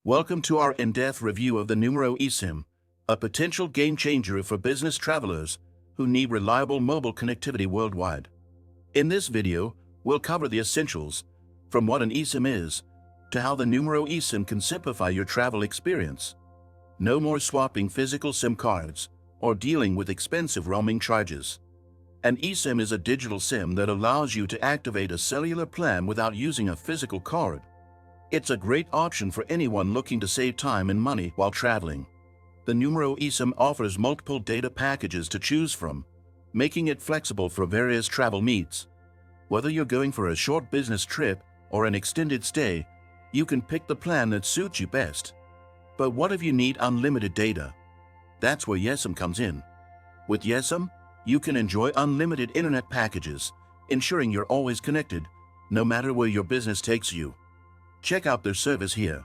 Welcome to our in-depth review of the Numero eSIM, a potential game-changer for business travelers who need reliable mobile connectivity worldwide. In this video, we'll cover the essentials, from what an eSIM is, to how the Numero eSIM can simplify your travel experience. No more swapping physical SIM cards or dealing with expensive roaming charges. An eSIM is a digital SIM that allows you to activate a cellular plan without using a physical card. It's a great option for anyone looking to save time and money while traveling. The Numero eSIM offers multiple data packages to choose from, making it flexible for various travel needs. Whether you're going for a short business trip or an extended stay, you can pick the plan that suits you best. But what if you need unlimited data? That's where yesim comes in. With yesim, you can enjoy unlimited internet packages, ensuring you're always connected, no matter where your business takes you. Check out their service here.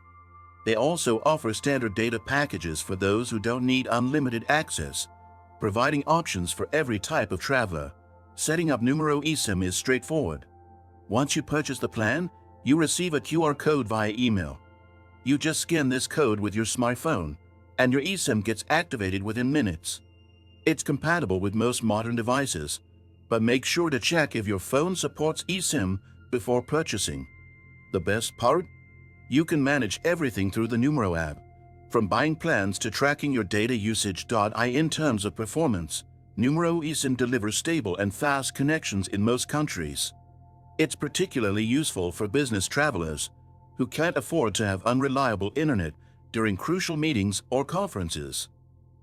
They also offer standard data packages for those who don't need unlimited access, providing options for every type of traveler. Setting up Numero eSIM is straightforward. Once you purchase the plan, you receive a QR code via email. You just scan this code with your smartphone, and your eSIM gets activated within minutes. It's compatible with most modern devices, but make sure to check if your phone supports eSIM before purchasing. The best part? You can manage everything through the Numero app, from buying plans to tracking your data usage. In terms of performance, Numero eSIM delivers stable and fast connections in most countries. It's particularly useful for business travelers who can't afford to have unreliable internet during crucial meetings or conferences.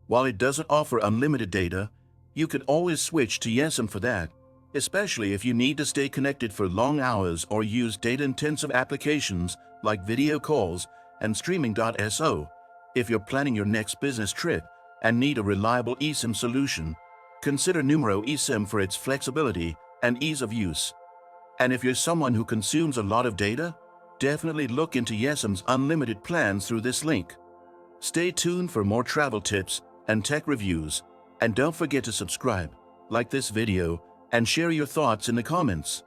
While it doesn't offer unlimited data, you can always switch to yesim for that, especially if you need to stay connected for long hours or use data-intensive applications like video calls and streaming. If you're planning your next business trip and need a reliable eSIM solution, consider Numero eSIM for its flexibility and ease of use. And if you're someone who consumes a lot of data, definitely look into yesim's unlimited plans through this link. Stay tuned for more travel tips and tech reviews, and don't forget to subscribe, like this video, and share your thoughts in the comments.